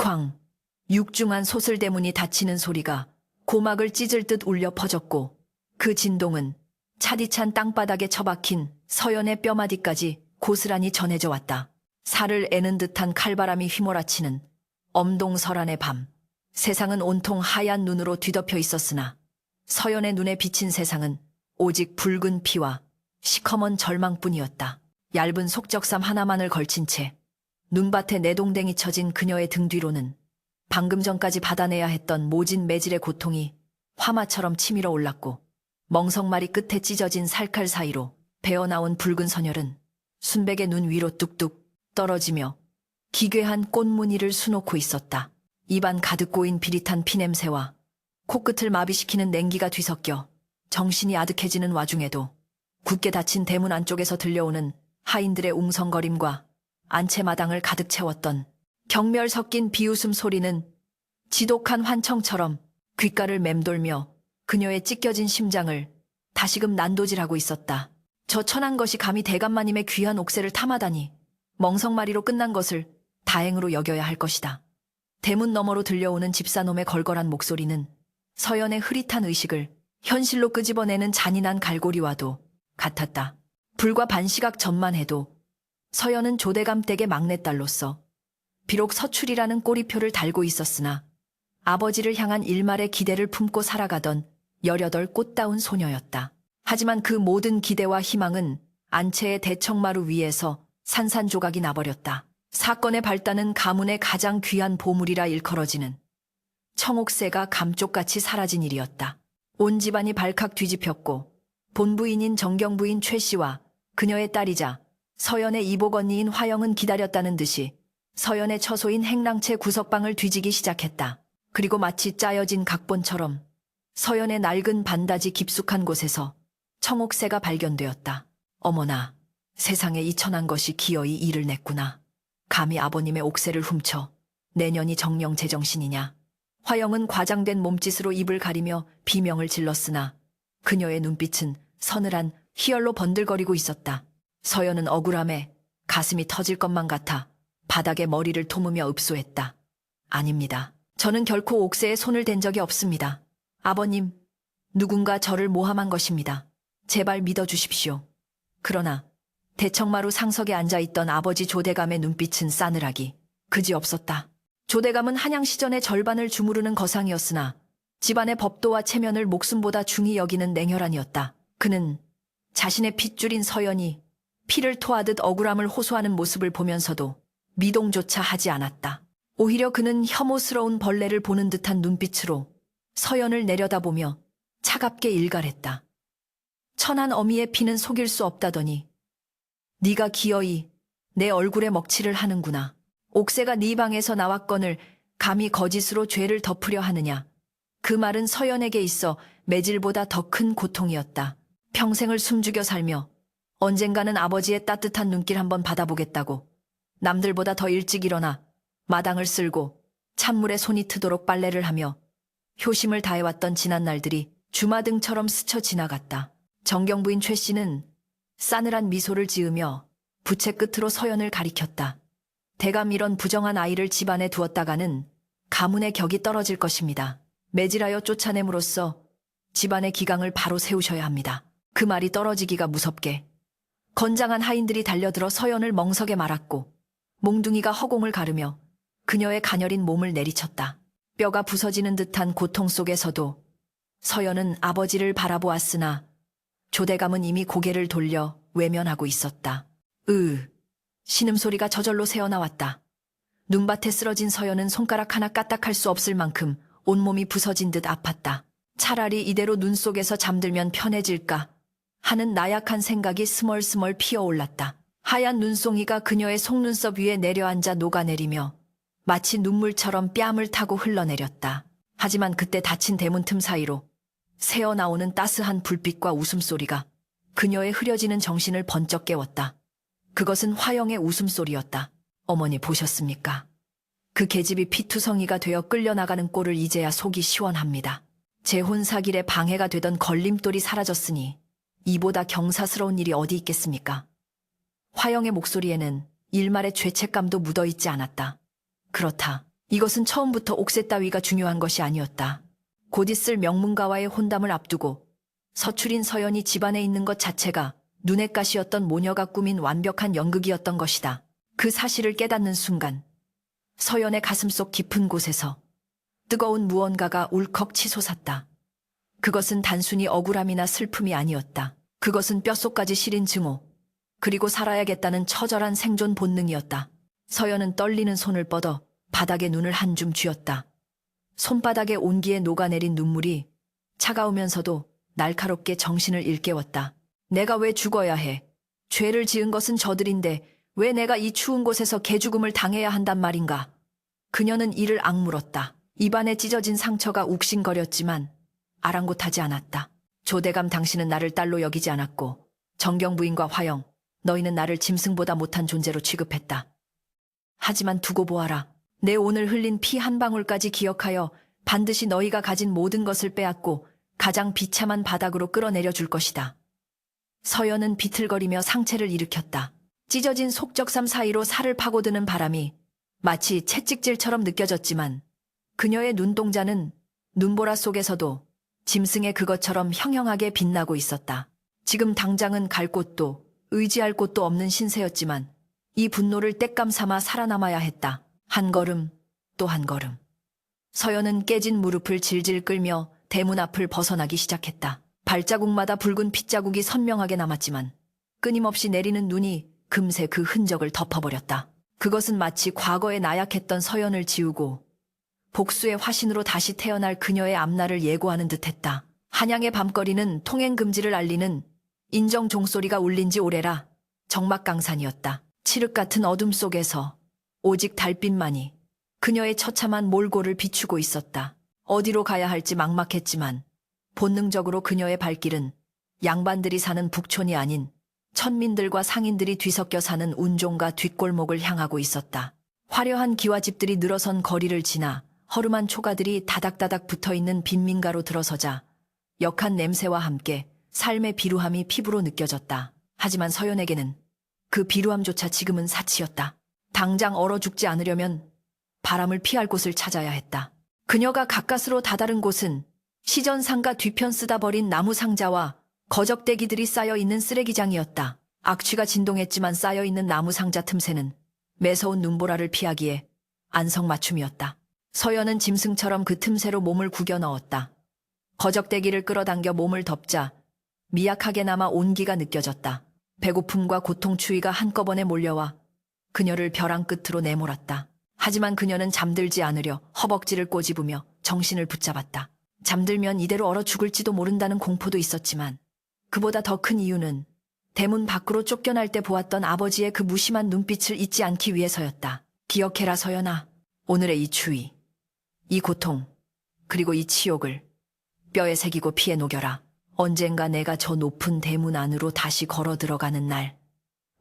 쾅! 육중한 소슬대문이 닫히는 소리가 고막을 찢을 듯 울려 퍼졌고 그 진동은 차디찬 땅바닥에 처박힌 서연의 뼈마디까지 고스란히 전해져 왔다. 살을 애는 듯한 칼바람이 휘몰아치는 엄동설한의 밤. 세상은 온통 하얀 눈으로 뒤덮여 있었으나 서연의 눈에 비친 세상은 오직 붉은 피와 시커먼 절망뿐이었다. 얇은 속적삼 하나만을 걸친 채 눈밭에 내동댕이 쳐진 그녀의 등 뒤로는 방금 전까지 받아내야 했던 모진 매질의 고통이 화마처럼 치밀어 올랐고 멍석마리 끝에 찢어진 살칼 사이로 배어나온 붉은 선혈은 순백의 눈 위로 뚝뚝 떨어지며 기괴한 꽃무늬를 수놓고 있었다. 입안 가득 고인 비릿한 피냄새와 코끝을 마비시키는 냉기가 뒤섞여 정신이 아득해지는 와중에도 굳게 닫힌 대문 안쪽에서 들려오는 하인들의 웅성거림과 안채마당을 가득 채웠던 경멸 섞인 비웃음 소리는 지독한 환청처럼 귓가를 맴돌며 그녀의 찢겨진 심장을 다시금 난도질하고 있었다. 저 천한 것이 감히 대감마님의 귀한 옥새를 탐하다니 멍석마리로 끝난 것을 다행으로 여겨야 할 것이다. 대문 너머로 들려오는 집사놈의 걸걸한 목소리는 서연의 흐릿한 의식을 현실로 끄집어내는 잔인한 갈고리와도 같았다. 불과 반시각 전만 해도 서연은 조대감 댁의 막내딸로서 비록 서출이라는 꼬리표를 달고 있었으나 아버지를 향한 일말의 기대를 품고 살아가던 18 꽃다운 소녀였다. 하지만 그 모든 기대와 희망은 안채의 대청마루 위에서 산산조각이 나버렸다. 사건의 발단은 가문의 가장 귀한 보물이라 일컬어지는 청옥새가 감쪽같이 사라진 일이었다. 온 집안이 발칵 뒤집혔고 본부인인 정경부인 최 씨와 그녀의 딸이자 서연의 이복 언니인 화영은 기다렸다는 듯이 서연의 처소인 행랑채 구석방을 뒤지기 시작했다. 그리고 마치 짜여진 각본처럼 서연의 낡은 반다지 깊숙한 곳에서 청옥새가 발견되었다. 어머나, 세상에 이 천한 것이 기어이 이를 냈구나. 감히 아버님의 옥새를 훔쳐 내년이 정령 제정신이냐. 화영은 과장된 몸짓으로 입을 가리며 비명을 질렀으나 그녀의 눈빛은 서늘한 희열로 번들거리고 있었다. 서연은 억울함에 가슴이 터질 것만 같아 바닥에 머리를 토무며 읍소했다. 아닙니다. 저는 결코 옥새에 손을 댄 적이 없습니다. 아버님, 누군가 저를 모함한 것입니다. 제발 믿어주십시오. 그러나 대청마루 상석에 앉아있던 아버지 조대감의 눈빛은 싸늘하기 그지없었다. 조대감은 한양시전의 절반을 주무르는 거상이었으나 집안의 법도와 체면을 목숨보다 중히 여기는 냉혈한이었다. 그는 자신의 핏줄인 서연이 피를 토하듯 억울함을 호소하는 모습을 보면서도 미동조차 하지 않았다. 오히려 그는 혐오스러운 벌레를 보는 듯한 눈빛으로 서연을 내려다보며 차갑게 일갈했다. 천한 어미의 피는 속일 수 없다더니 네가 기어이 내 얼굴에 먹칠을 하는구나. 옥새가 네 방에서 나왔건을 감히 거짓으로 죄를 덮으려 하느냐. 그 말은 서연에게 있어 매질보다 더 큰 고통이었다. 평생을 숨죽여 살며 언젠가는 아버지의 따뜻한 눈길 한번 받아보겠다고 남들보다 더 일찍 일어나 마당을 쓸고 찬물에 손이 트도록 빨래를 하며 효심을 다해왔던 지난 날들이 주마등처럼 스쳐 지나갔다. 정경부인 최 씨는 싸늘한 미소를 지으며 부채 끝으로 서연을 가리켰다. 대감 이런 부정한 아이를 집안에 두었다가는 가문의 격이 떨어질 것입니다. 매질하여 쫓아냄으로써 집안의 기강을 바로 세우셔야 합니다. 그 말이 떨어지기가 무섭게 건장한 하인들이 달려들어 서연을 멍석에 말았고 몽둥이가 허공을 가르며 그녀의 가녀린 몸을 내리쳤다. 뼈가 부서지는 듯한 고통 속에서도 서연은 아버지를 바라보았으나 조대감은 이미 고개를 돌려 외면하고 있었다. 신음소리가 저절로 새어나왔다. 눈밭에 쓰러진 서연은 손가락 하나 까딱할 수 없을 만큼 온몸이 부서진 듯 아팠다. 차라리 이대로 눈 속에서 잠들면 편해질까 하는 나약한 생각이 스멀스멀 피어올랐다. 하얀 눈송이가 그녀의 속눈썹 위에 내려앉아 녹아내리며 마치 눈물처럼 뺨을 타고 흘러내렸다. 하지만 그때 닫힌 대문 틈 사이로 새어나오는 따스한 불빛과 웃음소리가 그녀의 흐려지는 정신을 번쩍 깨웠다. 그것은 화영의 웃음소리였다. 어머니 보셨습니까? 그 계집이 피투성이가 되어 끌려나가는 꼴을 이제야 속이 시원합니다. 제 혼사길에 방해가 되던 걸림돌이 사라졌으니 이보다 경사스러운 일이 어디 있겠습니까? 화영의 목소리에는 일말의 죄책감도 묻어있지 않았다. 그렇다. 이것은 처음부터 옥새 따위가 중요한 것이 아니었다. 곧 있을 명문가와의 혼담을 앞두고 서출인 서연이 집안에 있는 것 자체가 눈엣 가시였던 모녀가 꾸민 완벽한 연극이었던 것이다. 그 사실을 깨닫는 순간 서연의 가슴속 깊은 곳에서 뜨거운 무언가가 울컥 치솟았다. 그것은 단순히 억울함이나 슬픔이 아니었다. 그것은 뼛속까지 시린 증오, 그리고 살아야겠다는 처절한 생존 본능이었다. 서연은 떨리는 손을 뻗어 바닥에 눈을 한 줌 쥐었다. 손바닥에 온기에 녹아내린 눈물이 차가우면서도 날카롭게 정신을 일깨웠다. 내가 왜 죽어야 해? 죄를 지은 것은 저들인데 왜 내가 이 추운 곳에서 개죽음을 당해야 한단 말인가? 그녀는 이를 악물었다. 입안에 찢어진 상처가 욱신거렸지만 아랑곳하지 않았다. 조대감, 당신은 나를 딸로 여기지 않았고 정경 부인과 화영, 너희는 나를 짐승보다 못한 존재로 취급했다. 하지만 두고 보아라. 내 오늘 흘린 피 한 방울까지 기억하여 반드시 너희가 가진 모든 것을 빼앗고 가장 비참한 바닥으로 끌어내려 줄 것이다. 서연은 비틀거리며 상체를 일으켰다. 찢어진 속적삼 사이로 살을 파고드는 바람이 마치 채찍질처럼 느껴졌지만 그녀의 눈동자는 눈보라 속에서도 짐승의 그것처럼 형형하게 빛나고 있었다. 지금 당장은 갈 곳도 의지할 곳도 없는 신세였지만 이 분노를 땔감 삼아 살아남아야 했다. 한 걸음 또 한 걸음. 서연은 깨진 무릎을 질질 끌며 대문 앞을 벗어나기 시작했다. 발자국마다 붉은 핏자국이 선명하게 남았지만 끊임없이 내리는 눈이 금세 그 흔적을 덮어버렸다. 그것은 마치 과거에 나약했던 서연을 지우고 복수의 화신으로 다시 태어날 그녀의 앞날을 예고하는 듯했다. 한양의 밤거리는 통행 금지를 알리는 인정 종소리가 울린 지 오래라 정막강산이었다. 칠흑 같은 어둠 속에서 오직 달빛만이 그녀의 처참한 몰골을 비추고 있었다. 어디로 가야 할지 막막했지만 본능적으로 그녀의 발길은 양반들이 사는 북촌이 아닌 천민들과 상인들이 뒤섞여 사는 운종가 뒷골목을 향하고 있었다. 화려한 기와집들이 늘어선 거리를 지나 허름한 초가들이 다닥다닥 붙어있는 빈민가로 들어서자 역한 냄새와 함께 삶의 비루함이 피부로 느껴졌다. 하지만 서연에게는 그 비루함조차 지금은 사치였다. 당장 얼어 죽지 않으려면 바람을 피할 곳을 찾아야 했다. 그녀가 가까스로 다다른 곳은 시전상가 뒤편 쓰다 버린 나무 상자와 거적대기들이 쌓여있는 쓰레기장이었다. 악취가 진동했지만 쌓여있는 나무 상자 틈새는 매서운 눈보라를 피하기에 안성맞춤이었다. 서연은 짐승처럼 그 틈새로 몸을 구겨 넣었다. 거적대기를 끌어당겨 몸을 덮자 미약하게나마 온기가 느껴졌다. 배고픔과 고통 추위가 한꺼번에 몰려와 그녀를 벼랑 끝으로 내몰았다. 하지만 그녀는 잠들지 않으려 허벅지를 꼬집으며 정신을 붙잡았다. 잠들면 이대로 얼어 죽을지도 모른다는 공포도 있었지만 그보다 더 큰 이유는 대문 밖으로 쫓겨날 때 보았던 아버지의 그 무심한 눈빛을 잊지 않기 위해서였다. 기억해라 서연아. 오늘의 이 추위, 이 고통, 그리고 이 치욕을 뼈에 새기고 피에 녹여라. 언젠가 내가 저 높은 대문 안으로 다시 걸어 들어가는 날,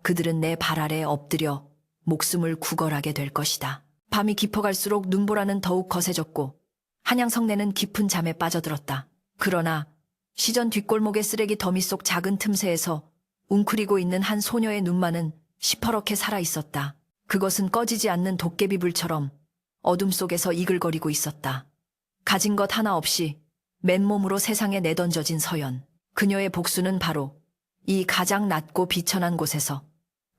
그들은 내 발 아래 엎드려 목숨을 구걸하게 될 것이다. 밤이 깊어갈수록 눈보라는 더욱 거세졌고 한양성내는 깊은 잠에 빠져들었다. 그러나 시전 뒷골목의 쓰레기 더미 속 작은 틈새에서 웅크리고 있는 한 소녀의 눈만은 시퍼렇게 살아있었다. 그것은 꺼지지 않는 도깨비불처럼 어둠 속에서 이글거리고 있었다. 가진 것 하나 없이 맨몸으로 세상에 내던져진 서연. 그녀의 복수는 바로 이 가장 낮고 비천한 곳에서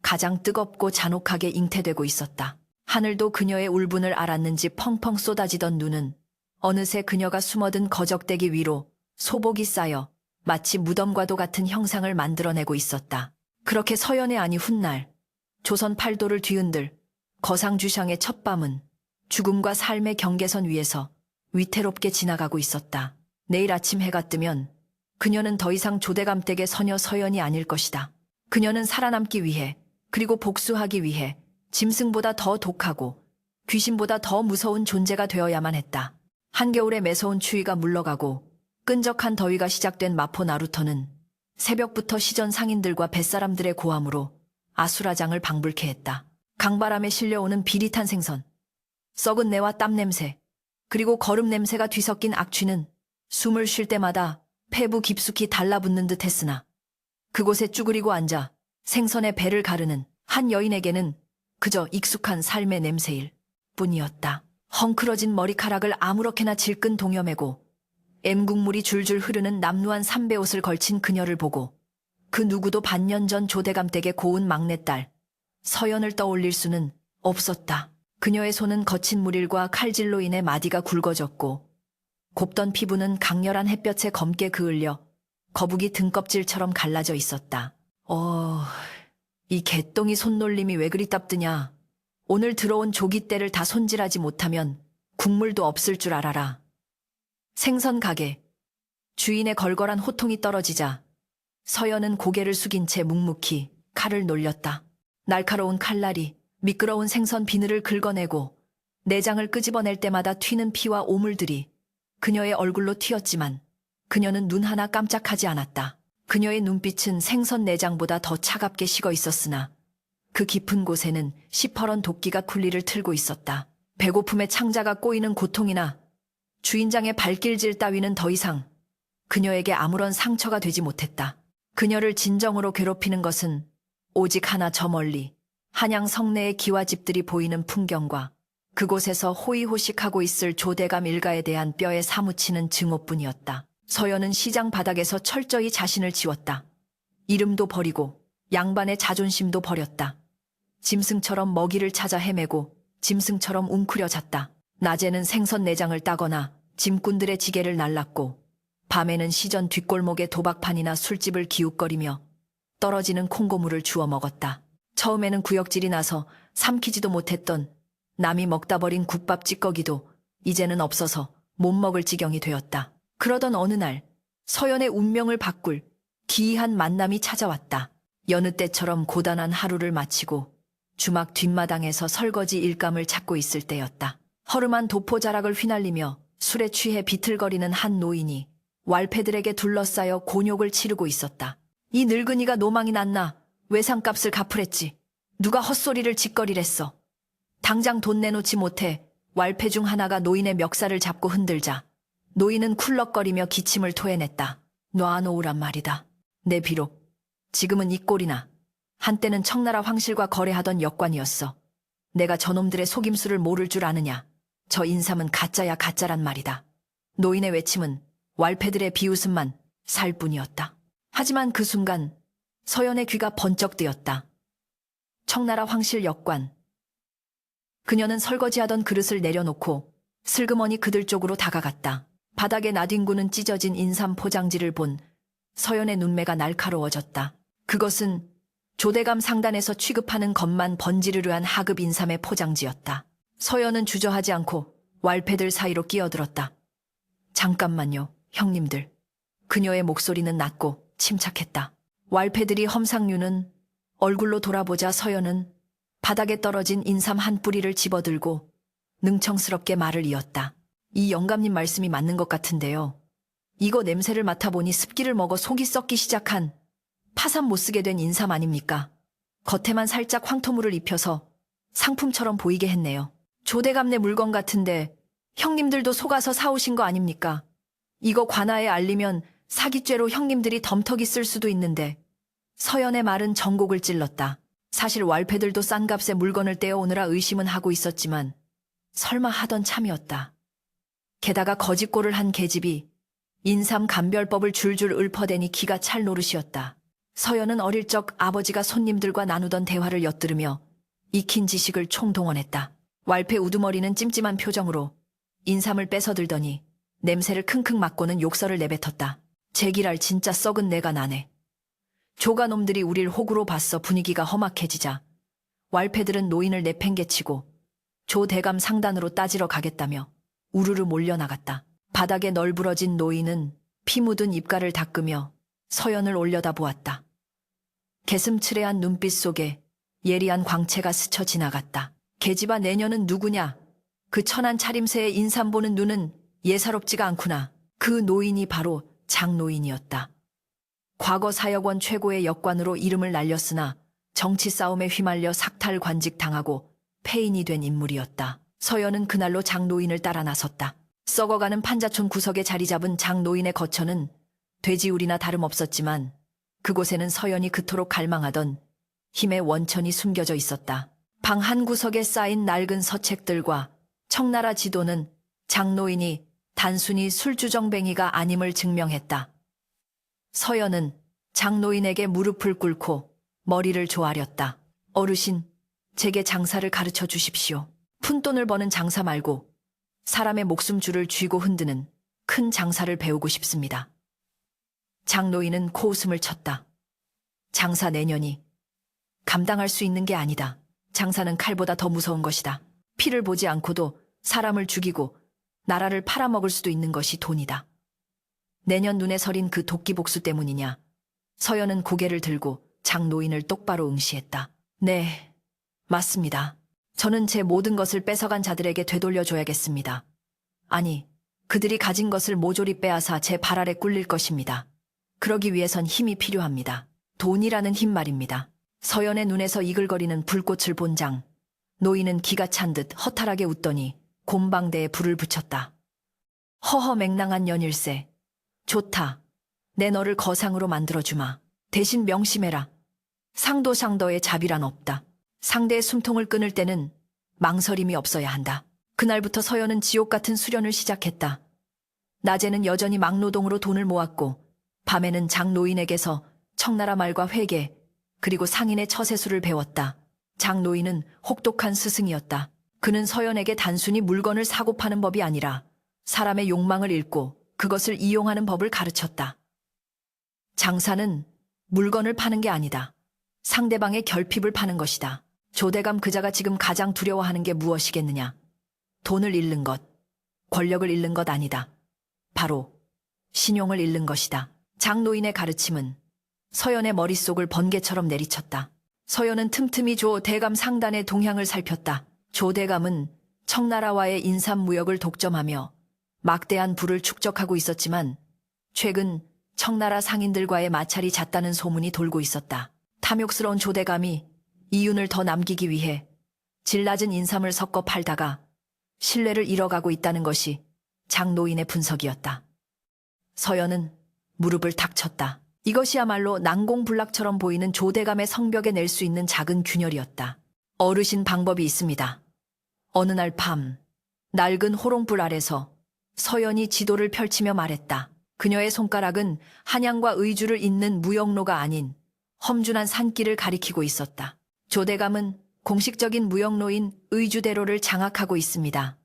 가장 뜨겁고 잔혹하게 잉태되고 있었다. 하늘도 그녀의 울분을 알았는지 펑펑 쏟아지던 눈은 어느새 그녀가 숨어든 거적대기 위로 소복이 쌓여 마치 무덤과도 같은 형상을 만들어내고 있었다. 그렇게 서연의 아니 훗날 조선 팔도를 뒤흔들 거상주상의 첫밤은 죽음과 삶의 경계선 위에서 위태롭게 지나가고 있었다. 내일 아침 해가 뜨면 그녀는 더 이상 조대감 댁의 서녀 서연이 아닐 것이다. 그녀는 살아남기 위해, 그리고 복수하기 위해 짐승보다 더 독하고 귀신보다 더 무서운 존재가 되어야만 했다. 한겨울의 매서운 추위가 물러가고 끈적한 더위가 시작된 마포 나루터는 새벽부터 시전 상인들과 뱃사람들의 고함으로 아수라장을 방불케 했다. 강바람에 실려오는 비릿한 생선, 썩은 내와 땀 냄새, 그리고 거름 냄새가 뒤섞인 악취는 숨을 쉴 때마다 폐부 깊숙이 달라붙는 듯 했으나 그곳에 쭈그리고 앉아 생선의 배를 가르는 한 여인에게는 그저 익숙한 삶의 냄새일 뿐이었다. 헝클어진 머리카락을 아무렇게나 질끈 동여매고 엠국물이 줄줄 흐르는 남루한 삼배옷을 걸친 그녀를 보고 그 누구도 반년 전 조대감 댁의 고운 막내딸 서연을 떠올릴 수는 없었다. 그녀의 손은 거친 물일과 칼질로 인해 마디가 굵어졌고 곱던 피부는 강렬한 햇볕에 검게 그을려 거북이 등껍질처럼 갈라져 있었다. 이 개똥이 손놀림이 왜 그리 따뜻냐. 오늘 들어온 조기떼를 다 손질하지 못하면 국물도 없을 줄 알아라. 생선 가게. 주인의 걸걸한 호통이 떨어지자 서연은 고개를 숙인 채 묵묵히 칼을 놀렸다. 날카로운 칼날이 미끄러운 생선 비늘을 긁어내고 내장을 끄집어낼 때마다 튀는 피와 오물들이 그녀의 얼굴로 튀었지만 그녀는 눈 하나 깜짝하지 않았다. 그녀의 눈빛은 생선 내장보다 더 차갑게 식어 있었으나 그 깊은 곳에는 시퍼런 도끼가 굴리를 틀고 있었다. 배고픔에 창자가 꼬이는 고통이나 주인장의 발길질 따위는 더 이상 그녀에게 아무런 상처가 되지 못했다. 그녀를 진정으로 괴롭히는 것은 오직 하나 저 멀리 한양 성내의 기와집들이 보이는 풍경과 그곳에서 호의호식하고 있을 조대감 일가에 대한 뼈에 사무치는 증오뿐이었다. 서연은 시장 바닥에서 철저히 자신을 지웠다. 이름도 버리고 양반의 자존심도 버렸다. 짐승처럼 먹이를 찾아 헤매고 짐승처럼 웅크려 잤다. 낮에는 생선 내장을 따거나 짐꾼들의 지게를 날랐고 밤에는 시전 뒷골목의 도박판이나 술집을 기웃거리며 떨어지는 콩고물을 주워 먹었다. 처음에는 구역질이 나서 삼키지도 못했던 남이 먹다 버린 국밥 찌꺼기도 이제는 없어서 못 먹을 지경이 되었다. 그러던 어느 날 서연의 운명을 바꿀 기이한 만남이 찾아왔다. 여느 때처럼 고단한 하루를 마치고 주막 뒷마당에서 설거지 일감을 찾고 있을 때였다. 허름한 도포자락을 휘날리며 술에 취해 비틀거리는 한 노인이 왈패들에게 둘러싸여 곤욕을 치르고 있었다. 이 늙은이가 노망이 났나? 외상값을 갚으랬지. 누가 헛소리를 짓거리랬어. 당장 돈 내놓지 못해 왈패 중 하나가 노인의 멱살을 잡고 흔들자 노인은 쿨럭거리며 기침을 토해냈다. 놔놓으란 말이다. 내 비록 지금은 이 꼴이나 한때는 청나라 황실과 거래하던 역관이었어. 내가 저놈들의 속임수를 모를 줄 아느냐. 저 인삼은 가짜야 가짜란 말이다. 노인의 외침은 왈패들의 비웃음만 살 뿐이었다. 하지만 그 순간 서연의 귀가 번쩍 뜨였다. 청나라 황실 역관. 그녀는 설거지하던 그릇을 내려놓고 슬그머니 그들 쪽으로 다가갔다. 바닥에 나뒹구는 찢어진 인삼 포장지를 본 서연의 눈매가 날카로워졌다. 그것은 조대감 상단에서 취급하는 것만 번지르르한 하급 인삼의 포장지였다. 서연은 주저하지 않고 왈패들 사이로 끼어들었다. 잠깐만요, 형님들. 그녀의 목소리는 낮고 침착했다. 왈패들이 험상류는 얼굴로 돌아보자 서연은 바닥에 떨어진 인삼 한 뿌리를 집어들고 능청스럽게 말을 이었다. 이 영감님 말씀이 맞는 것 같은데요. 이거 냄새를 맡아보니 습기를 먹어 속이 썩기 시작한 파산 못 쓰게 된 인삼 아닙니까? 겉에만 살짝 황토물을 입혀서 상품처럼 보이게 했네요. 조대감네 물건 같은데 형님들도 속아서 사오신 거 아닙니까? 이거 관아에 알리면 사기죄로 형님들이 덤터기 쓸 수도 있는데. 서연의 말은 전곡을 찔렀다. 사실 왈패들도 싼 값에 물건을 떼어오느라 의심은 하고 있었지만 설마 하던 참이었다. 게다가 거짓골을 한 계집이 인삼 감별법을 줄줄 읊어대니 기가 찰 노릇이었다. 서연은 어릴 적 아버지가 손님들과 나누던 대화를 엿들으며 익힌 지식을 총동원했다. 왈패 우두머리는 찜찜한 표정으로 인삼을 뺏어들더니 냄새를 킁킁 맡고는 욕설을 내뱉었다. 제기랄 진짜 썩은 내가 나네. 조가놈들이 우릴 호구로 봤어. 분위기가 험악해지자 왈패들은 노인을 내팽개치고 조대감 상단으로 따지러 가겠다며 우르르 몰려나갔다. 바닥에 널브러진 노인은 피 묻은 입가를 닦으며 서연을 올려다보았다. 개슴츠레한 눈빛 속에 예리한 광채가 스쳐 지나갔다. 계집아, 내년은 누구냐? 그 천한 차림새의 인삼 보는 눈은 예사롭지가 않구나. 그 노인이 바로 장노인이었다. 과거 사역원 최고의 역관으로 이름을 날렸으나 정치 싸움에 휘말려 삭탈관직 당하고 폐인이 된 인물이었다. 서연은 그날로 장노인을 따라 나섰다. 썩어가는 판자촌 구석에 자리 잡은 장노인의 거처는 돼지우리나 다름없었지만 그곳에는 서연이 그토록 갈망하던 힘의 원천이 숨겨져 있었다. 방 한 구석에 쌓인 낡은 서책들과 청나라 지도는 장노인이 단순히 술주정뱅이가 아님을 증명했다. 서연은 장노인에게 무릎을 꿇고 머리를 조아렸다. 어르신, 제게 장사를 가르쳐 주십시오. 푼돈을 버는 장사 말고 사람의 목숨줄을 쥐고 흔드는 큰 장사를 배우고 싶습니다. 장노인은 코웃음을 쳤다. 장사 내년이 감당할 수 있는 게 아니다. 장사는 칼보다 더 무서운 것이다. 피를 보지 않고도 사람을 죽이고 나라를 팔아먹을 수도 있는 것이 돈이다. 내년 눈에 서린 그 도끼복수 때문이냐? 서연은 고개를 들고 장노인을 똑바로 응시했다. 네, 맞습니다. 저는 제 모든 것을 뺏어간 자들에게 되돌려줘야겠습니다. 아니, 그들이 가진 것을 모조리 빼앗아 제 발 아래 꿀릴 것입니다. 그러기 위해선 힘이 필요합니다. 돈이라는 힘 말입니다. 서연의 눈에서 이글거리는 불꽃을 본 장 노인은 기가 찬 듯 허탈하게 웃더니 곰방대에 불을 붙였다. 허허맹랑한 연일세. 좋다. 내 너를 거상으로 만들어주마. 대신 명심해라. 상도상도의 자비란 없다. 상대의 숨통을 끊을 때는 망설임이 없어야 한다. 그날부터 서연은 지옥 같은 수련을 시작했다. 낮에는 여전히 막노동으로 돈을 모았고 밤에는 장노인에게서 청나라 말과 회계 그리고 상인의 처세술을 배웠다. 장노인은 혹독한 스승이었다. 그는 서연에게 단순히 물건을 사고 파는 법이 아니라 사람의 욕망을 읽고 그것을 이용하는 법을 가르쳤다. 장사는 물건을 파는 게 아니다. 상대방의 결핍을 파는 것이다. 조대감 그자가 지금 가장 두려워하는 게 무엇이겠느냐? 돈을 잃는 것, 권력을 잃는 것 아니다. 바로 신용을 잃는 것이다. 장노인의 가르침은 서연의 머릿속을 번개처럼 내리쳤다. 서연은 틈틈이 조대감 상단의 동향을 살폈다. 조대감은 청나라와의 인삼무역을 독점하며 막대한 부를 축적하고 있었지만 최근 청나라 상인들과의 마찰이 잦다는 소문이 돌고 있었다. 탐욕스러운 조대감이 이윤을 더 남기기 위해 질 낮은 인삼을 섞어 팔다가 신뢰를 잃어가고 있다는 것이 장노인의 분석이었다. 서연은 무릎을 탁 쳤다. 이것이야말로 난공불락처럼 보이는 조대감의 성벽에 낼 수 있는 작은 균열이었다. 어르신 방법이 있습니다. 어느 날 밤, 낡은 호롱불 아래서 서연이 지도를 펼치며 말했다. 그녀의 손가락은 한양과 의주를 잇는 무역로가 아닌 험준한 산길을 가리키고 있었다. 조대감은 공식적인 무역로인 의주대로를 장악하고 있습니다.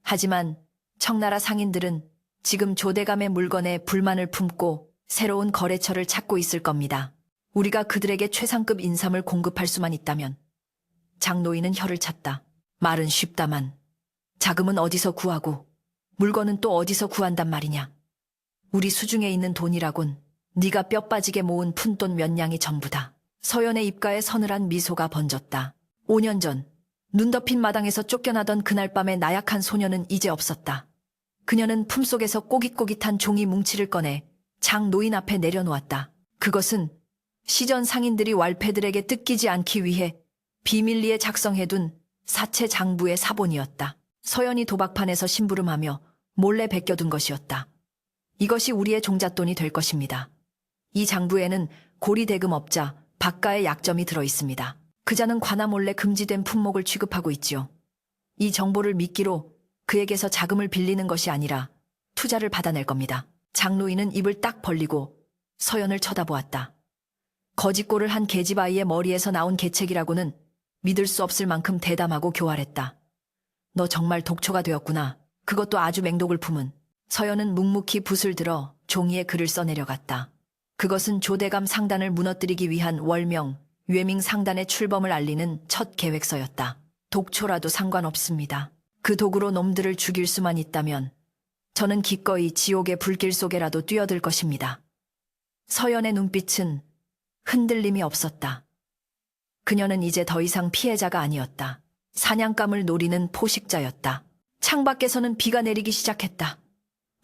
하지만 청나라 상인들은 지금 조대감의 물건에 불만을 품고 새로운 거래처를 찾고 있을 겁니다. 우리가 그들에게 최상급 인삼을 공급할 수만 있다면. 장노인은 혀를 찼다. 말은 쉽다만 자금은 어디서 구하고 물건은 또 어디서 구한단 말이냐. 우리 수중에 있는 돈이라곤 네가 뼈 빠지게 모은 푼돈 몇 냥이 전부다. 서연의 입가에 서늘한 미소가 번졌다. 5년 전 눈 덮인 마당에서 쫓겨나던 그날 밤의 나약한 소녀는 이제 없었다. 그녀는 품속에서 꼬깃꼬깃한 종이 뭉치를 꺼내 장노인 앞에 내려놓았다. 그것은 시전 상인들이 왈패들에게 뜯기지 않기 위해 비밀리에 작성해둔 사채 장부의 사본이었다. 서연이 도박판에서 심부름하며 몰래 베껴둔 것이었다. 이것이 우리의 종잣돈이 될 것입니다. 이 장부에는 고리대금업자 박가의 약점이 들어있습니다. 그자는 관아 몰래 금지된 품목을 취급하고 있지요. 이 정보를 미끼로 그에게서 자금을 빌리는 것이 아니라 투자를 받아낼 겁니다. 장노인은 입을 딱 벌리고 서연을 쳐다보았다. 거짓골을 한 계집아이의 머리에서 나온 계책이라고는 믿을 수 없을 만큼 대담하고 교활했다. 너 정말 독초가 되었구나. 그것도 아주 맹독을 품은. 서연은 묵묵히 붓을 들어 종이에 글을 써내려갔다. 그것은 조대감 상단을 무너뜨리기 위한 월명, 외밍 상단의 출범을 알리는 첫 계획서였다. 독초라도 상관없습니다. 그 도구로 놈들을 죽일 수만 있다면 저는 기꺼이 지옥의 불길 속에라도 뛰어들 것입니다. 서연의 눈빛은 흔들림이 없었다. 그녀는 이제 더 이상 피해자가 아니었다. 사냥감을 노리는 포식자였다. 창밖에서는 비가 내리기 시작했다.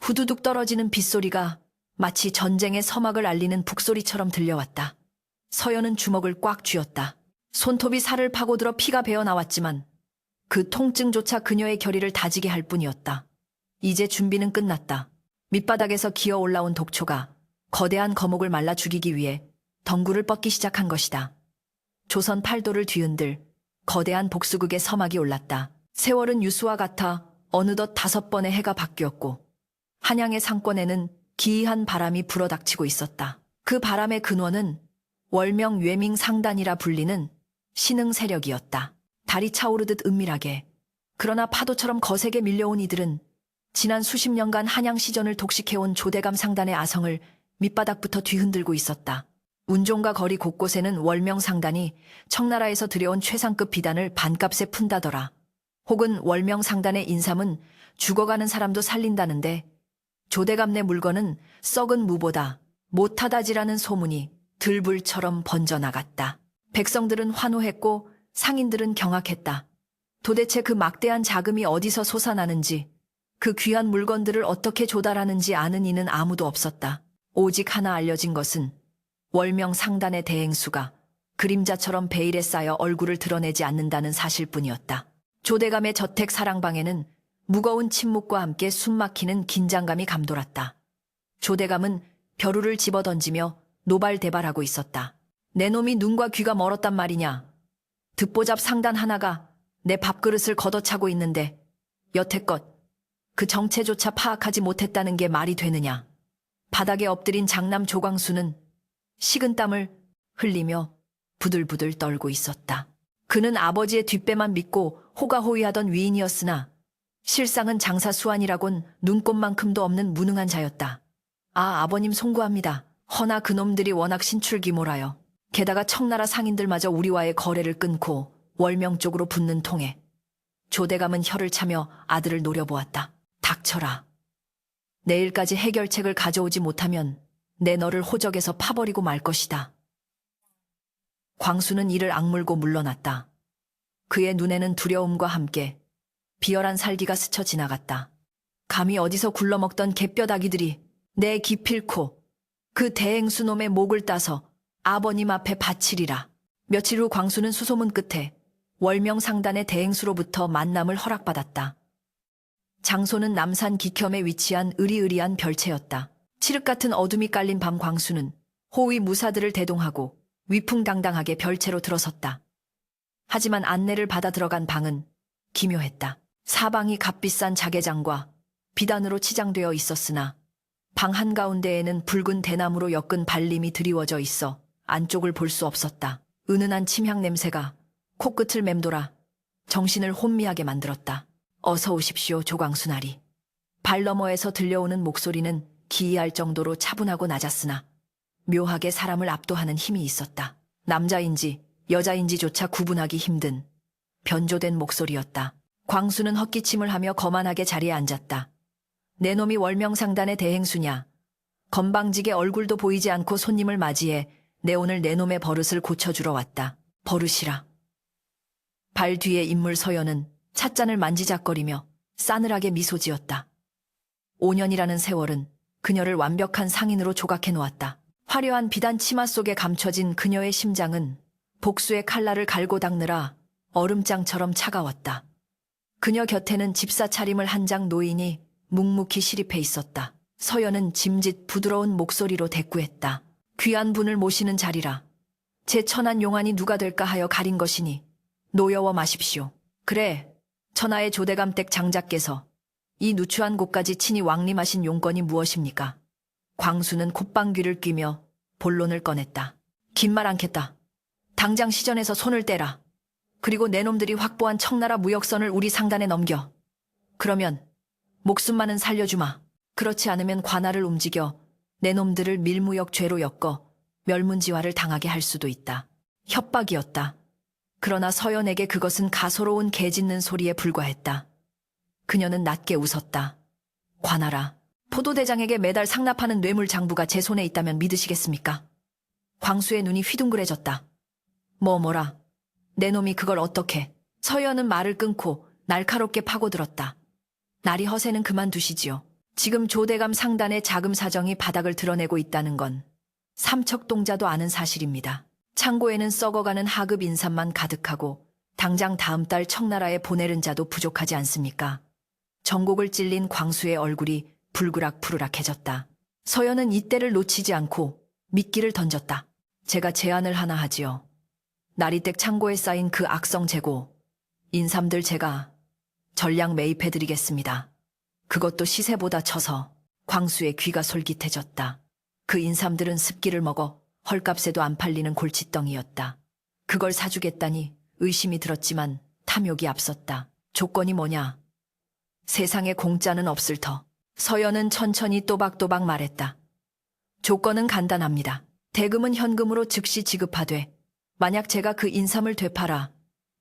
후두둑 떨어지는 빗소리가 마치 전쟁의 서막을 알리는 북소리처럼 들려왔다. 서연은 주먹을 꽉 쥐었다. 손톱이 살을 파고들어 피가 배어 나왔지만 그 통증조차 그녀의 결의를 다지게 할 뿐이었다. 이제 준비는 끝났다. 밑바닥에서 기어 올라온 독초가 거대한 거목을 말라 죽이기 위해 덩굴을 뻗기 시작한 것이다. 조선 팔도를 뒤흔들 거대한 복수극의 서막이 올랐다. 세월은 유수와 같아 어느덧 5번의 해가 바뀌었고 한양의 상권에는 기이한 바람이 불어닥치고 있었다. 그 바람의 근원은 월명 외밍 상단이라 불리는 신흥 세력이었다. 달이 차오르듯 은밀하게, 그러나 파도처럼 거세게 밀려온 이들은 지난 수십 년간 한양 시전을 독식해온 조대감 상단의 아성을 밑바닥부터 뒤흔들고 있었다. 운종가 거리 곳곳에는 월명 상단이 청나라에서 들여온 최상급 비단을 반값에 푼다더라. 혹은 월명 상단의 인삼은 죽어가는 사람도 살린다는데 조대감 내 물건은 썩은 무보다 못하다지라는 소문이 들불처럼 번져나갔다. 백성들은 환호했고 상인들은 경악했다. 도대체 그 막대한 자금이 어디서 솟아나는지, 그 귀한 물건들을 어떻게 조달하는지 아는 이는 아무도 없었다. 오직 하나 알려진 것은 월명 상단의 대행수가 그림자처럼 베일에 쌓여 얼굴을 드러내지 않는다는 사실뿐이었다. 조대감의 저택 사랑방에는 무거운 침묵과 함께 숨막히는 긴장감이 감돌았다. 조대감은 벼루를 집어던지며 노발대발하고 있었다. 내 놈이 눈과 귀가 멀었단 말이냐. 듣보잡 상단 하나가 내 밥그릇을 걷어차고 있는데 여태껏 그 정체조차 파악하지 못했다는 게 말이 되느냐. 바닥에 엎드린 장남 조광수는 식은땀을 흘리며 부들부들 떨고 있었다. 그는 아버지의 뒷배만 믿고 호가호위하던 위인이었으나 실상은 장사 수완이라곤 눈꼽만큼도 없는 무능한 자였다. 아, 아버님 송구합니다. 허나 그놈들이 워낙 신출귀몰하여 게다가 청나라 상인들마저 우리와의 거래를 끊고 월명 쪽으로 붙는 통에 조대감은 혀를 차며 아들을 노려보았다. 닥쳐라. 내일까지 해결책을 가져오지 못하면 내 너를 호적에서 파버리고 말 것이다. 광수는 이를 악물고 물러났다. 그의 눈에는 두려움과 함께 비열한 살기가 스쳐 지나갔다. 감히 어디서 굴러먹던 갯뼈다귀들이 내 기필코 그 대행수놈의 목을 따서 아버님 앞에 바치리라. 며칠 후 광수는 수소문 끝에 월명 상단의 대행수로부터 만남을 허락받았다. 장소는 남산 기켬에 위치한 으리으리한 별채였다. 칠흑 같은 어둠이 깔린 밤 광수는 호위 무사들을 대동하고 위풍당당하게 별채로 들어섰다. 하지만 안내를 받아 들어간 방은 기묘했다. 사방이 값비싼 자개장과 비단으로 치장되어 있었으나 방 한가운데에는 붉은 대나무로 엮은 발림이 드리워져 있어 안쪽을 볼 수 없었다. 은은한 침향 냄새가 코끝을 맴돌아 정신을 혼미하게 만들었다. 어서 오십시오, 조광수나리. 발 너머에서 들려오는 목소리는 기이할 정도로 차분하고 낮았으나 묘하게 사람을 압도하는 힘이 있었다. 남자인지 여자인지조차 구분하기 힘든 변조된 목소리였다. 광수는 헛기침을 하며 거만하게 자리에 앉았다. 내 놈이 월명상단의 대행수냐. 건방지게 얼굴도 보이지 않고 손님을 맞이해 내 오늘 내 놈의 버릇을 고쳐주러 왔다. 버릇이라. 발 뒤에 인물 서연은 찻잔을 만지작거리며 싸늘하게 미소 지었다. 5년이라는 세월은 그녀를 완벽한 상인으로 조각해 놓았다. 화려한 비단 치마 속에 감춰진 그녀의 심장은 복수의 칼날을 갈고 닦느라 얼음장처럼 차가웠다. 그녀 곁에는 집사 차림을 한 장 노인이 묵묵히 시립해 있었다. 서연은 짐짓 부드러운 목소리로 대꾸했다. 귀한 분을 모시는 자리라. 제 천한 용안이 누가 될까 하여 가린 것이니 노여워 마십시오. 그래, 천하의 조대감댁 장자께서 이 누추한 곳까지 친히 왕림하신 용건이 무엇입니까? 광수는 콧방귀를 뀌며 본론을 꺼냈다. 긴 말 않겠다. 당장 시전에서 손을 떼라. 그리고 내 놈들이 확보한 청나라 무역선을 우리 상단에 넘겨. 그러면 목숨만은 살려주마. 그렇지 않으면 관할을 움직여 내 놈들을 밀무역 죄로 엮어 멸문지화를 당하게 할 수도 있다. 협박이었다. 그러나 서연에게 그것은 가소로운 개 짖는 소리에 불과했다. 그녀는 낮게 웃었다. 관하라. 포도대장에게 매달 상납하는 뇌물장부가 제 손에 있다면 믿으시겠습니까? 광수의 눈이 휘둥그레졌다. 뭐라? 내 놈이 그걸 어떻게? 서연은 말을 끊고 날카롭게 파고들었다. 나리 허세는 그만두시지요. 지금 조대감 상단의 자금 사정이 바닥을 드러내고 있다는 건 삼척동자도 아는 사실입니다. 창고에는 썩어가는 하급 인삼만 가득하고 당장 다음 달 청나라에 보내는 자도 부족하지 않습니까? 정곡을 찔린 광수의 얼굴이 불그락푸르락해졌다. 서연은 이때를 놓치지 않고 미끼를 던졌다. 제가 제안을 하나 하지요. 나리댁 창고에 쌓인 그 악성 재고, 인삼들 제가 전량 매입해드리겠습니다. 그것도 시세보다 쳐서. 광수의 귀가 솔깃해졌다. 그 인삼들은 습기를 먹어 헐값에도 안 팔리는 골칫덩이였다. 그걸 사주겠다니 의심이 들었지만 탐욕이 앞섰다. 조건이 뭐냐? 세상에 공짜는 없을 터. 서연은 천천히 또박또박 말했다. 조건은 간단합니다. 대금은 현금으로 즉시 지급하되 만약 제가 그 인삼을 되팔아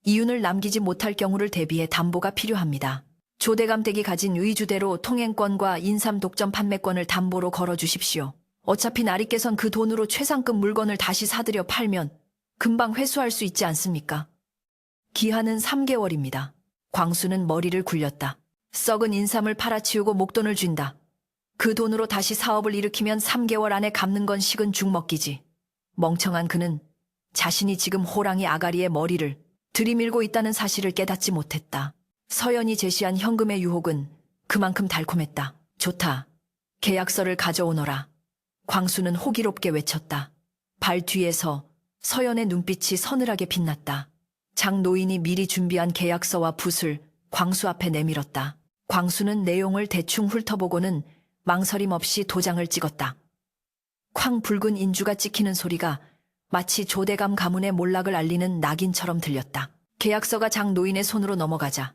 이윤을 남기지 못할 경우를 대비해 담보가 필요합니다. 조대감 댁이 가진 의주대로 통행권과 인삼 독점 판매권을 담보로 걸어주십시오. 어차피 나리께선 그 돈으로 최상급 물건을 다시 사들여 팔면 금방 회수할 수 있지 않습니까? 기한은 3개월입니다. 광수는 머리를 굴렸다. 썩은 인삼을 팔아치우고 목돈을 쥔다. 그 돈으로 다시 사업을 일으키면 3개월 안에 갚는 건 식은 죽 먹기지. 멍청한 그는 자신이 지금 호랑이 아가리의 머리를 들이밀고 있다는 사실을 깨닫지 못했다. 서연이 제시한 현금의 유혹은 그만큼 달콤했다. 좋다. 계약서를 가져오너라. 광수는 호기롭게 외쳤다. 발 뒤에서 서연의 눈빛이 서늘하게 빛났다. 장 노인이 미리 준비한 계약서와 붓을 광수 앞에 내밀었다. 광수는 내용을 대충 훑어보고는 망설임 없이 도장을 찍었다. 쾅 붉은 인주가 찍히는 소리가 마치 조대감 가문의 몰락을 알리는 낙인처럼 들렸다. 계약서가 장 노인의 손으로 넘어가자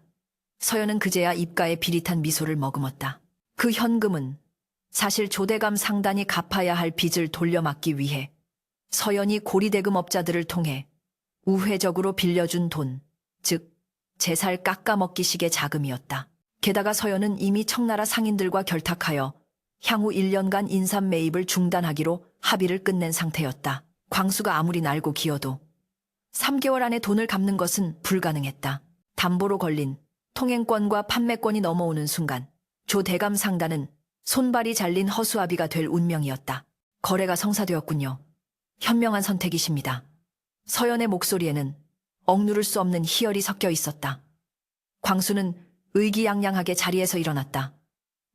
서연은 그제야 입가에 비릿한 미소를 머금었다. 그 현금은 사실 조대감 상단이 갚아야 할 빚을 돌려막기 위해 서연이 고리대금업자들을 통해 우회적으로 빌려준 돈, 즉 제살 깎아먹기식의 자금이었다. 게다가 서연은 이미 청나라 상인들과 결탁하여 향후 1년간 인삼 매입을 중단하기로 합의를 끝낸 상태였다. 광수가 아무리 날고 기어도 3개월 안에 돈을 갚는 것은 불가능했다. 담보로 걸린 통행권과 판매권이 넘어오는 순간 조 대감 상단은 손발이 잘린 허수아비가 될 운명이었다. 거래가 성사되었군요. 현명한 선택이십니다. 서연의 목소리에는 억누를 수 없는 희열이 섞여 있었다. 광수는 의기양양하게 자리에서 일어났다.